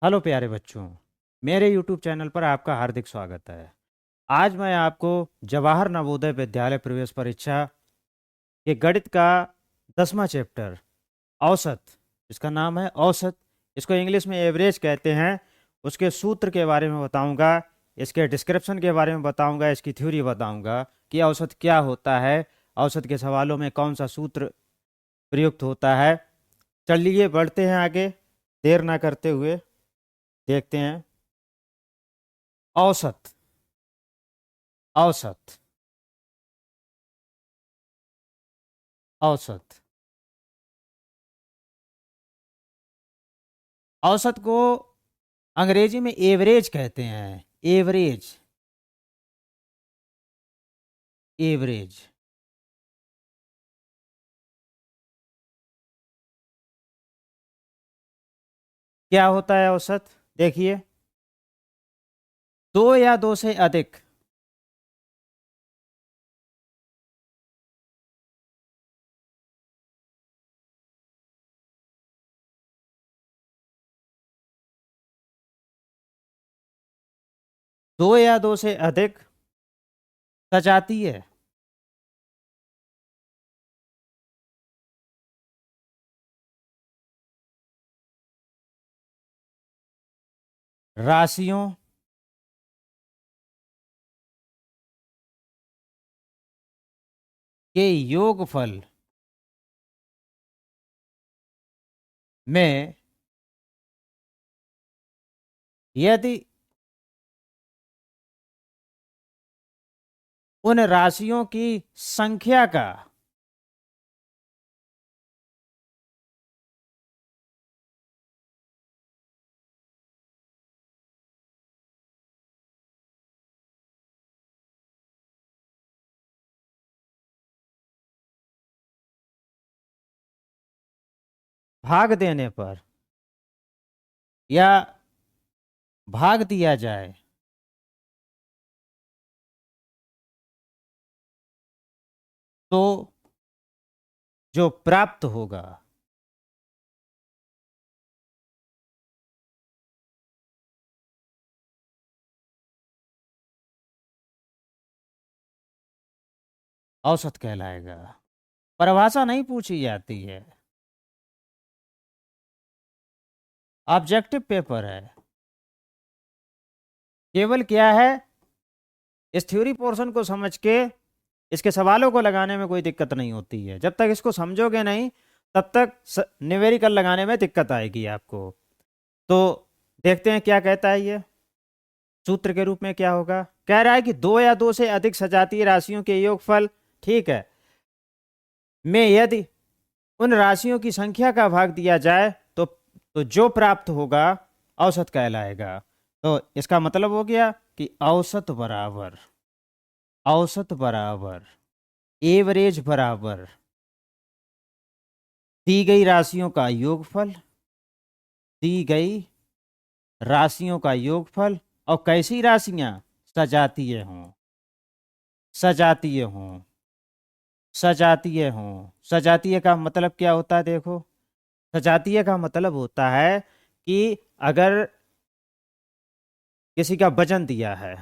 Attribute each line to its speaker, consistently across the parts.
Speaker 1: Hello प्यारे बच्चों। मेरे YouTube चैनल पर आपका हार्दिक स्वागत है। आज मैं आपको जवाहर नवोदय विद्यालय प्रवेश परीक्षा के गणित का 10वां चैप्टर औसत, इसका नाम है औसत, इसको इंग्लिश में एवरेज कहते हैं, उसके सूत्र के बारे में बताऊंगा, इसके डिस्क्रिप्शन के बारे में बताऊंगा, इसकी थ्योरी बताऊंगा कि औसत क्या होता है, औसत के सवालों में कौन सा सूत्र प्रयुक्त होता है। चलिए बढ़ते हैं आगे, देर ना करते हुए देखते हैं। औसत, औसत, औसत, औसत को अंग्रेजी में एवरेज कहते हैं। Average, average. क्या होता है औसत? देखिए, दो या दो से अधिक, दो या दो से अधिक सजातीय राशियों के योगफल में यदि उन राशियों की संख्या का भाग देने पर या भाग दिया जाए तो जो प्राप्त होगा औसत कहलाएगा। परिभाषा नहीं पूछी जाती है, ऑब्जेक्टिव पेपर है। केवल क्या है, इस थ्योरी पोर्शन को समझ के इसके सवालों को लगाने में कोई दिक्कत नहीं होती है। जब तक इसको समझोगे नहीं तब तक न्यूमेरिकल लगाने में दिक्कत आएगी आपको। तो देखते हैं क्या कहता है ये। सूत्र के रूप में क्या होगा, कह रहा है कि दो या दो से अधिक सजातीय राशियों के योगफल, ठीक है, में यदि उन राशियों की संख्या का भाग दिया जाए तो जो प्राप्त होगा औसत कहलाएगा। तो इसका मतलब हो गया कि औसत बराबर एवरेज बराबर दी गई राशियों का योगफल, दी गई राशियों का योगफल, और कैसी राशियां? सजातीय हों, सजातीय हों, सजातीय हों। सजातीय का मतलब क्या होता है? देखो, सजातीय का मतलब होता है कि अगर किसी का वजन दिया है,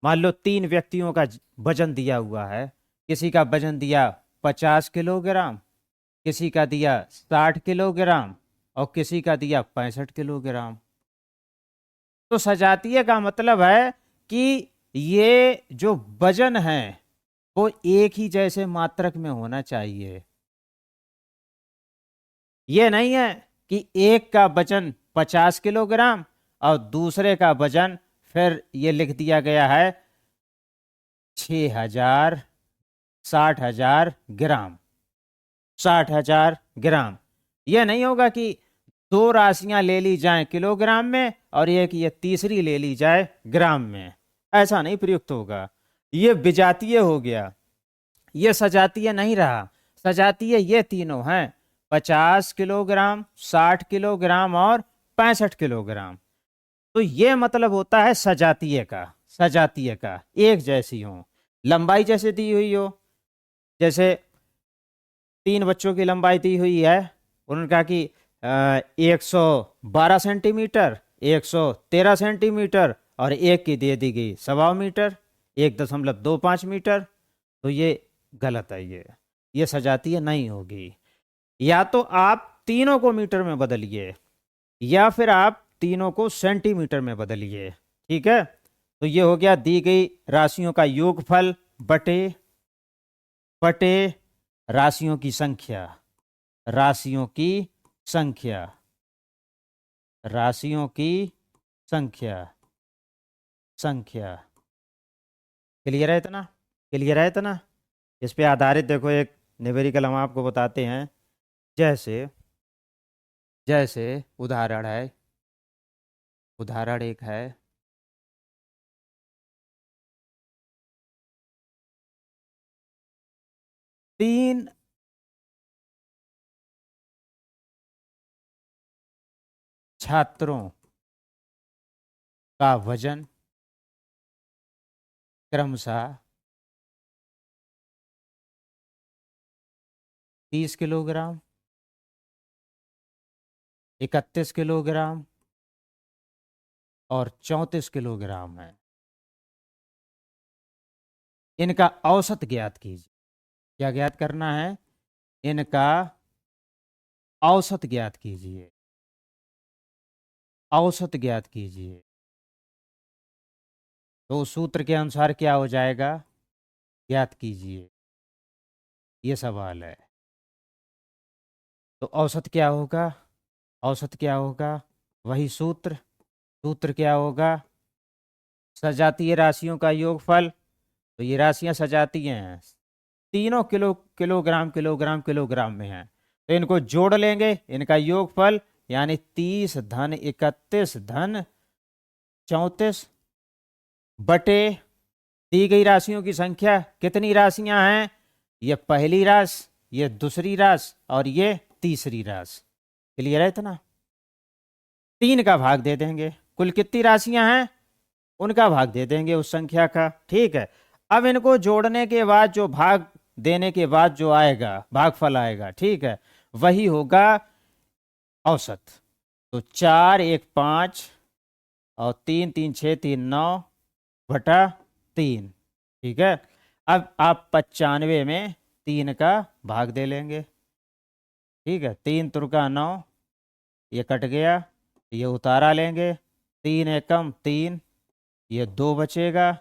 Speaker 1: मान लो 3 व्यक्तियों का वजन दिया हुआ है, किसी का वजन दिया 50 किलोग्राम, किसी का दिया 60 किलोग्राम और किसी का दिया 65 किलोग्राम। तो सजातीय का मतलब है कि ये जो वजन है वो एक ही जैसे मात्रक में होना चाहिए। ये नहीं है कि एक का वजन 50 किलोग्राम और दूसरे का वजन फिर ये लिख दिया गया है 6,000, 60,000 ग्राम, 60,000 ग्राम। यह नहीं होगा कि दो राशियां ले ली जाएं किलोग्राम में और एक ये तीसरी ले ली जाए ग्राम में, ऐसा नहीं प्रयुक्त होगा। ये विजातीय हो गया, ये सजातीय नहीं रहा। सजातीय ये तीनों हैं, 50 किलोग्राम, 60 किलोग्राम और 65 किलोग्राम। तो ये मतलब होता है सजातीय का, सजातीय का एक जैसी हो, लंबाई जैसे दी हुई हो। जैसे 3 बच्चों की लंबाई दी हुई है, उन्होंने कहा कि 112 सेंटीमीटर, 113 सेंटीमीटर और एक की दे दी गई 1.25 मीटर, 1.25 मीटर। तो ये गलत है, ये सजातीय नहीं होगी। या तो आप तीनों को मीटर में बदलिए या फिर आप तीनों को सेंटीमीटर में बदलिए। ठीक है, तो ये हो गया दी गई राशियों का योगफल बटे बटे राशियों की संख्या, राशियों की संख्या, राशियों की संख्या, संख्या। क्लियर है इतना? क्लियर है इतना? इस पे आधारित देखो एक न्यूमेरिकल हम आपको बताते हैं। जैसे जैसे उदाहरण है, उदाहरण एक है, 3 छात्रों का वजन क्रमशः 30 किलोग्राम, 31 किलोग्राम और 34 किलोग्राम है। इनका औसत ज्ञात कीजिए। क्या ज्ञात करना है? इनका औसत ज्ञात कीजिए, औसत ज्ञात कीजिए। तो उस सूत्र के अनुसार क्या हो जाएगा? ज्ञात कीजिए, ये सवाल है। तो औसत क्या होगा? औसत क्या होगा? वही सूत्र। सूत्र क्या होगा? सजातीय राशियों का योगफल। तो ये राशियां सजातीय हैं, तीनों किलोग्राम किलोग्राम किलोग्राम में हैं। तो इनको जोड़ लेंगे, इनका योगफल यानी 30 धन 31 धन 34 बटे दी गई राशियों की संख्या। कितनी राशियां हैं? ये पहली राशि, ये दूसरी राशि और ये तीसरी राशि। क्लियर है इतना? 3 का भाग दे देंगे, कुल कितनी राशियां हैं उनका भाग दे देंगे उस संख्या का। ठीक है, अब इनको जोड़ने के बाद जो भाग देने के बाद जो आएगा भागफल आएगा, ठीक है, वही होगा औसत। तो 4 1 5 और 3 3 6 3 9 बटा 3। ठीक है, अब आप 95 में 3 का भाग दे लेंगे। ठीक है, 3 तुरका 9, ये कट गया, ये उतारा लेंगे, 3 एकम 3, ये 2 बचेगा,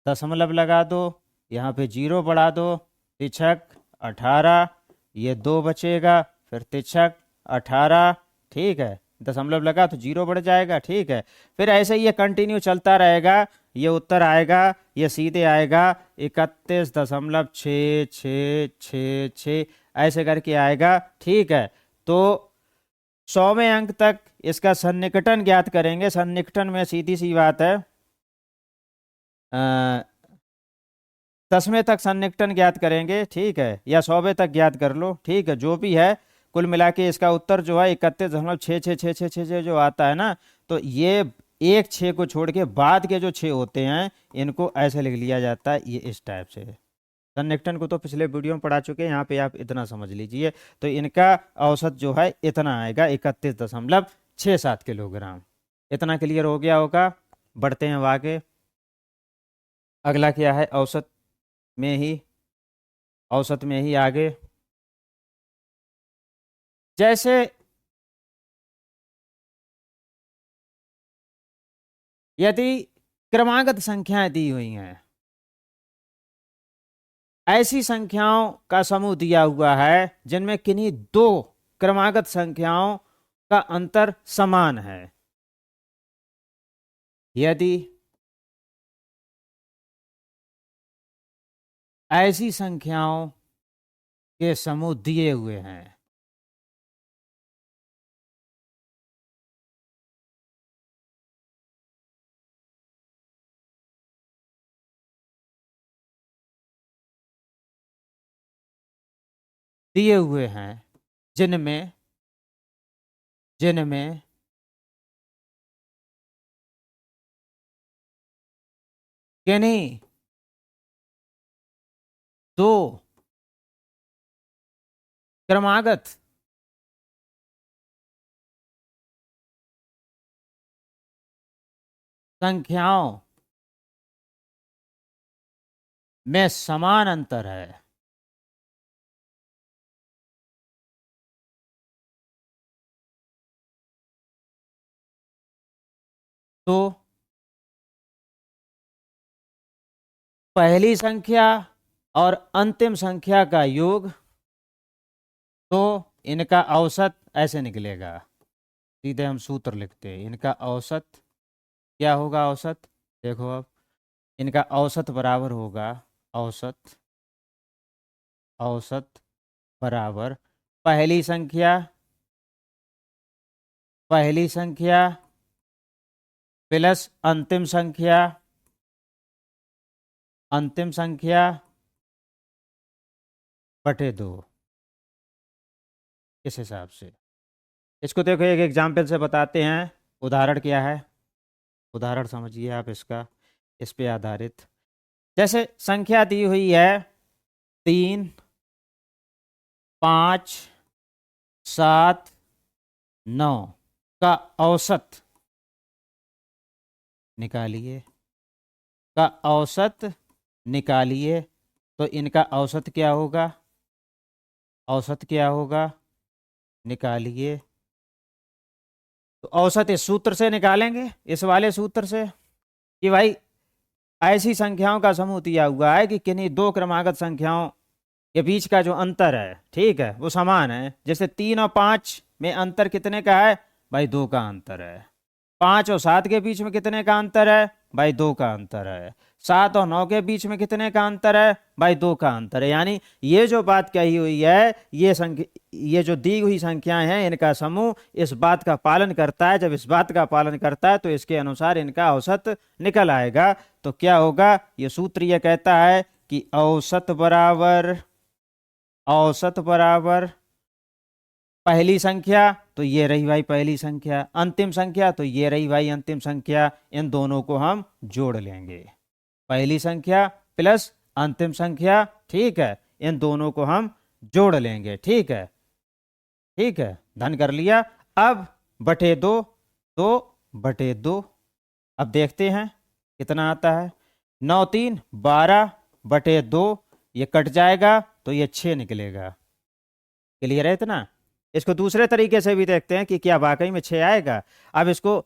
Speaker 1: दशमलव लगा दो, यहाँ पे 0 बढ़ा दो, तिछक 18, ये 2 बचेगा, फिर तिछक 18। ठीक है, दशमलव लगा तो 0 बढ़ जाएगा। ठीक है, फिर ऐसे ही ये कंटिन्यू चलता रहेगा, ये उत्तर आएगा, ये सीधे आएगा 31.66666, ऐसे करके आएगा। ठीक है, तो 100वें अंक तक इसका सन्निकटन ज्ञात करेंगे। सन्निकटन में सीधी सी बात है, 10वें तक सन्निकटन ज्ञात करेंगे। ठीक है, या 100वें तक ज्ञात कर लो। ठीक है, जो भी है, कुल मिला के इसका उत्तर जो है 31.66666 जो आता है ना, तो ये एक 6 को छोड़ के बाद के जो 6 होते हैं इनको ऐसे लिख लिया जाता है, ये इस टाइप से। सन्निकटन को तो पिछले वीडियो में पढ़ा चुके हैं, यहाँ पे आप इतना समझ लीजिए। तो इनका औसत जो है इतना आएगा 31.67 किलोग्राम। इतना क्लियर हो गया होगा। बढ़ते हैं अब आगे। अगला क्या है? औसत में ही, औसत में ही आगे। जैसे यदि क्रमागत संख्याएं दी हुई हैं, ऐसी संख्याओं का समूह दिया हुआ है जिनमें किन्हीं दो क्रमागत संख्याओं का अंतर समान है। यदि ऐसी संख्याओं के समूह दिए हुए हैं, दिए हुए हैं जिनमें जिनमें किन्हीं दो क्रमागत संख्याओं में समान अंतर है तो पहली संख्या और अंतिम संख्या का योग, तो इनका औसत ऐसे निकलेगा। सीधे हम सूत्र लिखते हैं, इनका औसत क्या होगा? औसत देखो, अब इनका औसत बराबर होगा, औसत औसत बराबर पहली संख्या प्लस अंतिम संख्या बटे 2। इस हिसाब से इसको देखो, एक एग्जाम्पल से बताते हैं। उदाहरण क्या है? उदाहरण समझिए आप इसका, इस पे आधारित। जैसे संख्या दी हुई है 3, 5, 7, 9 का औसत निकालिए, का औसत निकालिए। तो इनका औसत क्या होगा? औसत क्या होगा? निकालिए। तो औसत इस सूत्र से निकालेंगे, इस वाले सूत्र से, कि भाई ऐसी संख्याओं का समूह दिया हुआ है कि किन्हीं दो क्रमागत संख्याओं के बीच का जो अंतर है, ठीक है, वो समान है। जैसे 3 और 5 में अंतर कितने का है? भाई 2 का अंतर है। 5 और 7 के बीच में कितने का अंतर है? भाई 2 का अंतर है। 7 और 9 के बीच में कितने का अंतर है? भाई 2 का अंतर है। यानी ये जो बात कही हुई है, ये जो दी हुई संख्याएं हैं, इनका समूह इस बात का पालन करता है। जब इस बात का पालन करता है तो इसके अनुसार इनका औसत निकल आएगा। तो क्या होगा? ये सूत्र ये कहता है कि औसत बराबर पहली संख्या, तो ये रही भाई पहली संख्या, अंतिम संख्या, तो ये रही भाई अंतिम संख्या। इन दोनों को हम जोड़ लेंगे, पहली संख्या प्लस अंतिम संख्या, ठीक है, इन दोनों को हम जोड़ लेंगे। ठीक है, ठीक है, धन कर लिया। अब बटे 2, तो बटे 2, अब देखते हैं कितना आता है। 9 3 12 बटे 2, ये कट जाएगा तो ये 6 निकलेगा। क्लियर है इतना? इसको दूसरे तरीके से भी देखते हैं कि क्या वाकई में 6 आएगा। अब इसको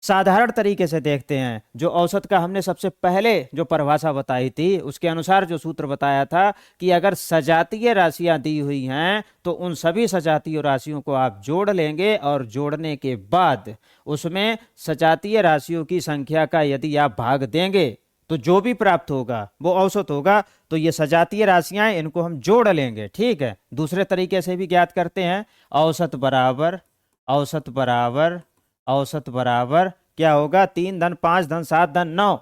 Speaker 1: साधारण तरीके से देखते हैं। जो औसत का हमने सबसे पहले जो परिभाषा बताई थी, उसके अनुसार जो सूत्र बताया था कि अगर सजातीय राशियां दी हुई हैं तो उन सभी सजातीय राशियों को आप जोड़ लेंगे, और जोड़ने के बाद उसमें सजातीय राशियों की संख्या का यदि आप भाग देंगे तो जो भी प्राप्त होगा वो औसत होगा। तो ये सजातीय राशियां, इनको हम जोड़ लेंगे। ठीक है, दूसरे तरीके से भी ज्ञात करते हैं। औसत बराबर औसत बराबर औसत बराबर क्या होगा? 3 धन 5 धन 7 धन 9,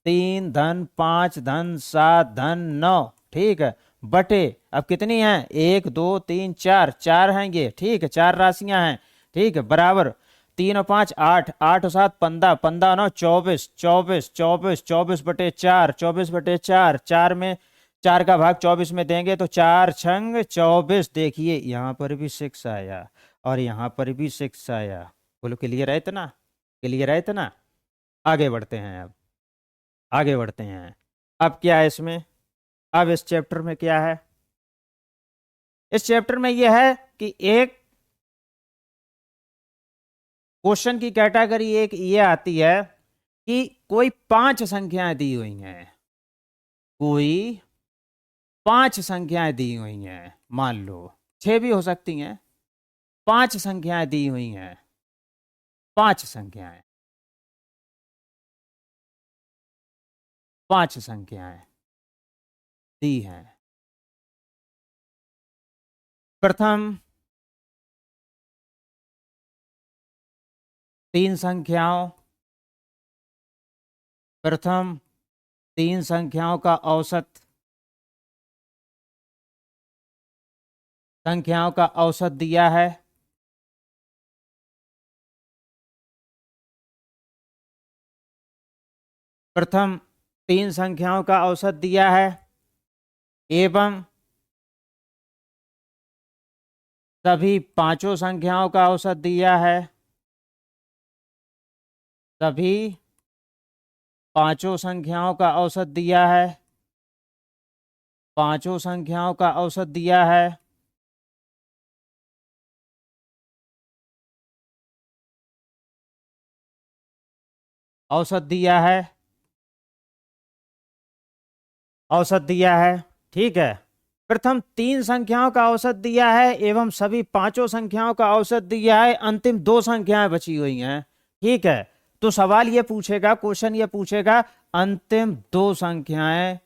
Speaker 1: 3 धन 5 धन 7 धन 9, ठीक है, बटे, अब कितनी हैं? 1 2 3 4, 4 हैं ये, ठीक है, 4 राशियां हैं, ठीक है, बराबर 3 और 5 8, 8 और 7 15, 15 9 24, 24 24 24 बटे 4, 24 बटे 4, 4 में 4 का भाग 24 में देंगे तो 4 छंग 24। देखिए यहाँ पर भी 6 आया और यहाँ पर भी 6 आया। बोलो क्लियर है इतना? क्लियर है इतना? आगे बढ़ते हैं, अब आगे बढ़ते हैं। अब क्या है इसमें? अब इस चैप्टर में क्या है? इस चैप्टर में यह है कि एक क्वेश्चन की कैटेगरी एक ये आती है कि कोई 5 संख्याएं दी हुई हैं, कोई 5 संख्याएं दी हुई हैं, मान लो 6 भी हो सकती हैं, 5 संख्याएं दी हुई हैं, 5 संख्याएं, 5 संख्याएं दी हैं। प्रथम 3 संख्याओं प्रथम 3 संख्याओं का औसत दिया है। प्रथम 3 संख्याओं का औसत दिया है एवं सभी पांचों संख्याओं का औसत दिया है। सभी पांचों संख्याओं का औसत दिया है, पांचों संख्याओं का औसत दिया है। औसत दिया है, औसत दिया है। ठीक है। प्रथम तीन संख्याओं का औसत दिया है एवं सभी पांचों संख्याओं का औसत दिया है, अंतिम दो संख्याएं बची हुई हैं। ठीक है। तो सवाल ये पूछेगा, क्वेश्चन ये पूछेगा, अंतिम दो संख्याएं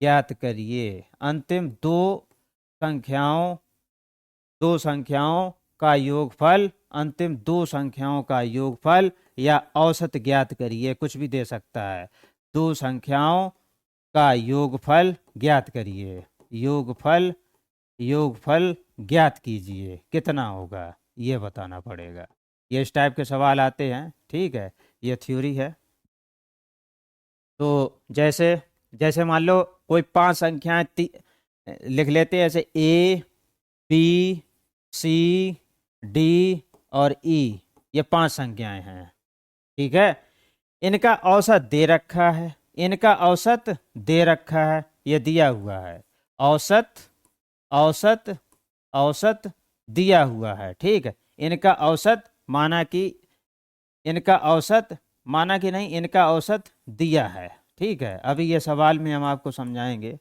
Speaker 1: ज्ञात करिए। अंतिम संख्याओं दो संख्याओं का योगफल, अंतिम दो संख्याओं का योगफल या औसत ज्ञात करिए, कुछ भी दे सकता है। दो संख्याओं का योगफल ज्ञात करिए। योगफल, योगफल ज्ञात कीजिए, कितना होगा ये बताना पड़ेगा। ये इस टाइप के सवाल आते हैं। ठीक है, ये थ्योरी है। तो जैसे जैसे मान लो कोई पांच संख्याएं लिख लेते हैं, ऐसे ए, बी, सी, डी और ई, ये पांच संख्याएं हैं। ठीक है। इनका औसत दे रखा है, इनका औसत दे रखा है, ये दिया हुआ है। औसत, औसत, औसत दिया हुआ है। ठीक है। इनका औसत माना कि, इनका औसत माना कि नहीं, इनका औसत दिया है। ठीक है। अभी ये सवाल में हम आपको समझाएंगे।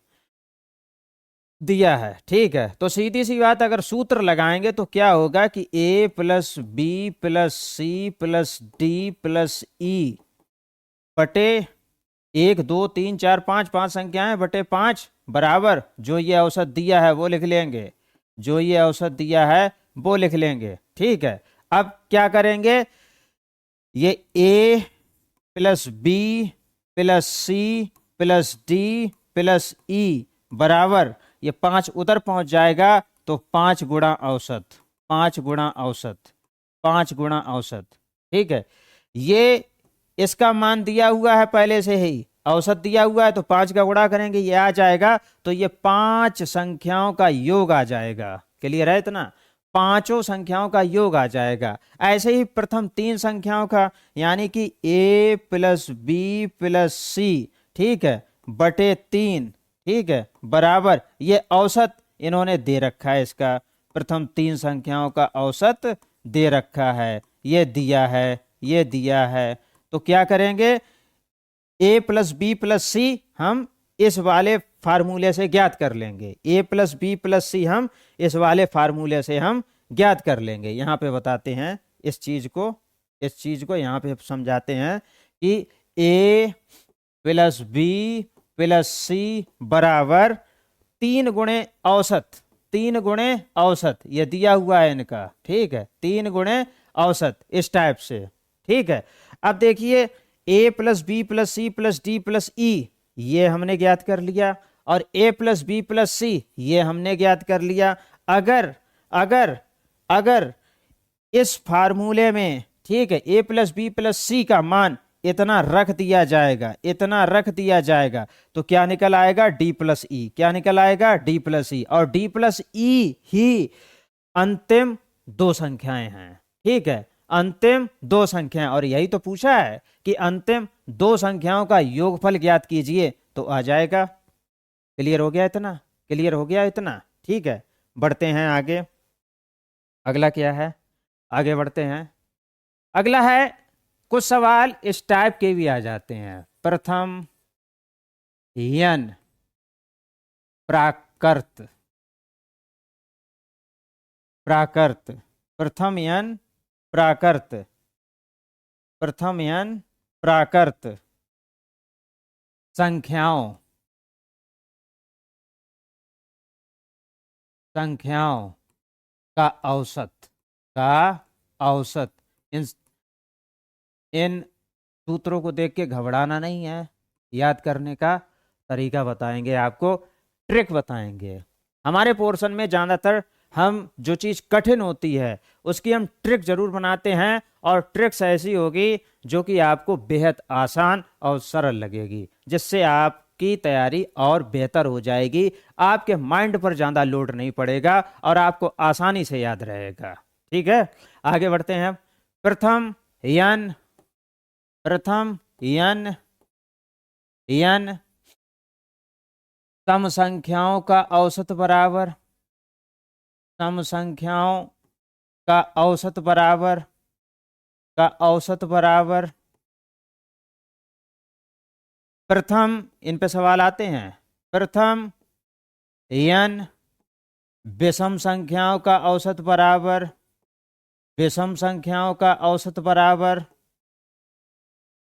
Speaker 1: दिया है। ठीक है। तो सीधी सी बात, अगर सूत्र लगाएंगे तो क्या होगा कि a plus B plus C plus D plus E बटे एक, दो, तीन, चार, पांच, पांच संख्याएं बटे पांच बराबर जो ये औसत दिया है वो लिख लेंगे, जो ये औसत दिया है वो लिख लेंगे। ठीक है। अब क्या करेंगे, ये a plus B plus C plus D plus E बराबर, ये पांच उधर पहुंच जाएगा तो पांच गुणा औसत, पांच गुणा औसत, पांच गुणा औसत। ठीक है। ये इसका मान दिया हुआ है पहले से ही, औसत दिया हुआ है तो पांच का गुणा करेंगे, ये आ जाएगा, तो ये पांच संख्याओं का योग आ जाएगा। क्लियर है इतना? पांचों संख्याओं का योग आ जाएगा। ऐसे ही प्रथम तीन संख्याओं का, यानी कि a प्लस बी प्लस सी, ठीक है, बटे तीन, ठीक है, बराबर ये औसत इन्होंने दे रखा है, इसका प्रथम तीन संख्याओं का औसत दे रखा है, ये दिया है, ये दिया है। तो क्या करेंगे, a प्लस बी प्लस सी हम इस वाले फार्मूले से ज्ञात कर लेंगे, a प्लस बी प्लस सी हम इस वाले फार्मूले से हम ज्ञात कर लेंगे। यहां पे बताते हैं इस चीज को, इस चीज को यहां पे समझाते हैं कि a प्लस बी प्लस सी बराबर तीन गुणे औसत, तीन गुणे औसत, ये दिया हुआ है इनका। ठीक है, तीन गुणे औसत, इस टाइप से। ठीक है। अब देखिए a plus B plus C plus D plus E, ये हमने ज्ञात कर लिया, और a plus B plus C ये हमने ज्ञात कर लिया। अगर अगर अगर इस फार्मूले में, ठीक है, a प्लस बी प्लस सी का मान इतना रख दिया जाएगा, इतना रख दिया जाएगा, तो क्या निकल आएगा, d प्लस ई। क्या निकल आएगा, d प्लस ई, और d प्लस ई ही अंतिम दो संख्याएं हैं। ठीक है, अंतिम दो संख्याएं, और यही तो पूछा है कि अंतिम दो संख्याओं का योगफल ज्ञात कीजिए, तो आ जाएगा। क्लियर हो गया इतना? क्लियर हो गया इतना? ठीक है, बढ़ते हैं आगे। अगला क्या है, आगे बढ़ते हैं। अगला है, कुछ सवाल इस टाइप के भी आ जाते हैं। प्रथम यन प्राकृत, प्राकृत, प्रथम यन प्राकृत, प्रथम यन प्राकृत संख्याओं, संख्याओं का औसत, का औसत। इन इन सूत्रों को देख के घबराना नहीं है, याद करने का तरीका बताएंगे आपको, ट्रिक बताएंगे। हमारे पोर्शन में ज़्यादातर हम जो चीज़ कठिन होती है उसकी हम ट्रिक जरूर बनाते हैं, और ट्रिक्स ऐसी होगी जो कि आपको बेहद आसान और सरल लगेगी, जिससे आपकी तैयारी और बेहतर हो जाएगी, आपके माइंड पर ज़्यादा लोड नहीं पड़ेगा और आपको आसानी से याद रहेगा। ठीक है, आगे बढ़ते हैं। प्रथम यन, प्रथम यन n सम संख्याओं का औसत बराबर, सम संख्याओं का औसत बराबर, का औसत बराबर। प्रथम, इन पे सवाल आते हैं। प्रथम n विषम संख्याओं का औसत बराबर, विषम संख्याओं का औसत बराबर,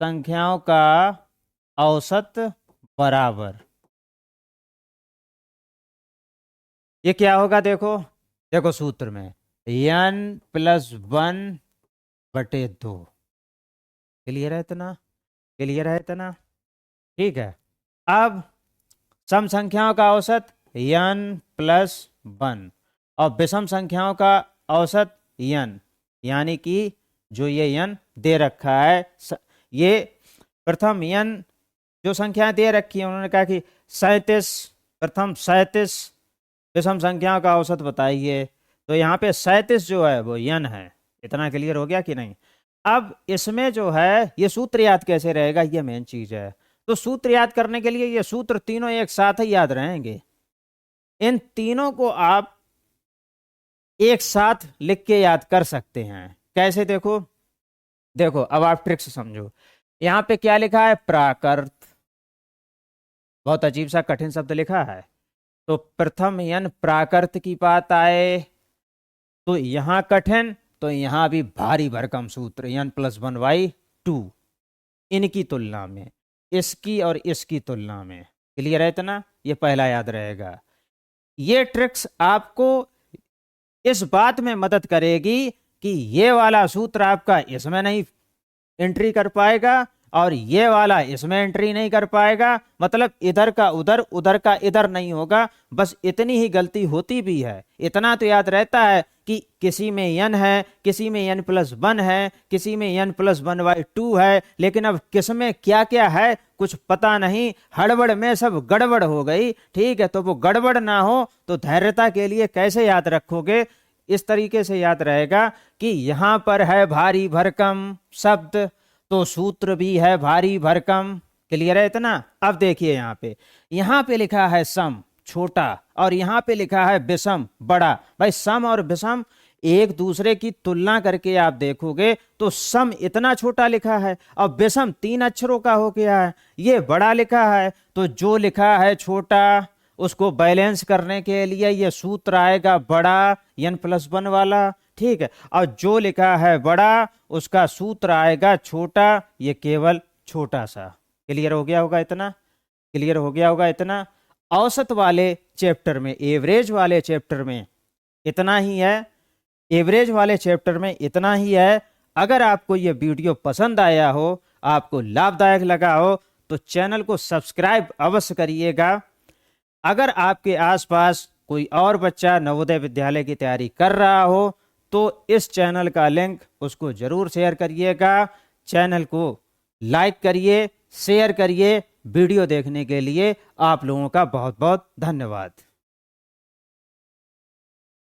Speaker 1: संख्याओं का औसत बराबर। ये क्या होगा? देखो देखो सूत्र में n+1/2। क्लियर है इतना? क्लियर है इतना? ठीक है। अब सम संख्याओं का औसत n+1 और विषम संख्याओं का औसत n, यानी कि जो ये n दे रखा है, ये प्रथम n जो संख्या दे रखी है, उन्होंने कहा कि 37, प्रथम 37 विषम संख्याओं का औसत बताइए। तो यहाँ पे 37 जो है वो n है। इतना क्लियर हो गया कि नहीं? अब इसमें जो है ये सूत्र याद कैसे रहेगा, ये मेन चीज है। तो सूत्र याद करने के लिए ये सूत्र तीनों एक साथ ही याद रहेंगे। इन तीनों को आप एक साथ लिख के याद कर सकते हैं। कैसे? देखो देखो, अब आप ट्रिक्स समझो। यहां पे क्या लिखा है? प्राकृत। बहुत अजीब सा कठिन शब्द लिखा है। तो प्रथम n प्राकृत की बात आए तो यहां कठिन, तो यहां भी भारी भरकम सूत्र n+1/2 इनकी तुलना में, इसकी और इसकी तुलना में। क्लियर है इतना? ये पहला याद रहेगा। ये ट्रिक्स आपको इस बात में मदद करेगी कि ये वाला सूत्र आपका इसमें नहीं एंट्री कर पाएगा और ये वाला इसमें एंट्री नहीं कर पाएगा। मतलब इधर का उधर, उधर का इधर नहीं होगा। बस इतनी ही गलती होती भी है। इतना तो याद रहता है कि किसी में n है, किसी में n+1 है, किसी में n+1/2 है, लेकिन अब किस में क्या क्या है कुछ पता नहीं। हड़बड़ में सब गड़बड़ हो गई। ठीक है, तो वो गड़बड़ ना हो तो धैर्यता के लिए कैसे याद रखोगे? इस तरीके से याद रहेगा कि यहां पर है भारी भरकम शब्द, तो सूत्र भी है भारी भरकम। क्लियर है इतना? अब देखिए यहां पे लिखा है सम छोटा और यहां पे लिखा है विषम बड़ा। भाई सम और विषम एक दूसरे की तुलना करके आप देखोगे तो सम इतना छोटा लिखा है और विषम 3 अक्षरों का हो गया है, ये बड़ा लिखा है। तो जो लिखा है छोटा उसको बैलेंस करने के लिए ये सूत्र आएगा बड़ा n+1 वाला। ठीक है, और जो लिखा है बड़ा उसका सूत्र आएगा छोटा, ये केवल छोटा सा। क्लियर हो गया होगा इतना? क्लियर हो गया होगा इतना? औसत वाले चैप्टर में, एवरेज वाले चैप्टर में इतना ही है। एवरेज वाले चैप्टर में इतना ही है। अगर आपको ये वीडियो पसंद आया हो, आपको लाभदायक लगा हो, तो चैनल को सब्सक्राइब अवश्य करिएगा। अगर आपके आसपास कोई और बच्चा नवोदय विद्यालय की तैयारी कर रहा हो तो इस चैनल का लिंक उसको जरूर शेयर करिएगा। चैनल को लाइक करिए, शेयर करिए। वीडियो देखने के लिए आप लोगों का बहुत बहुत धन्यवाद।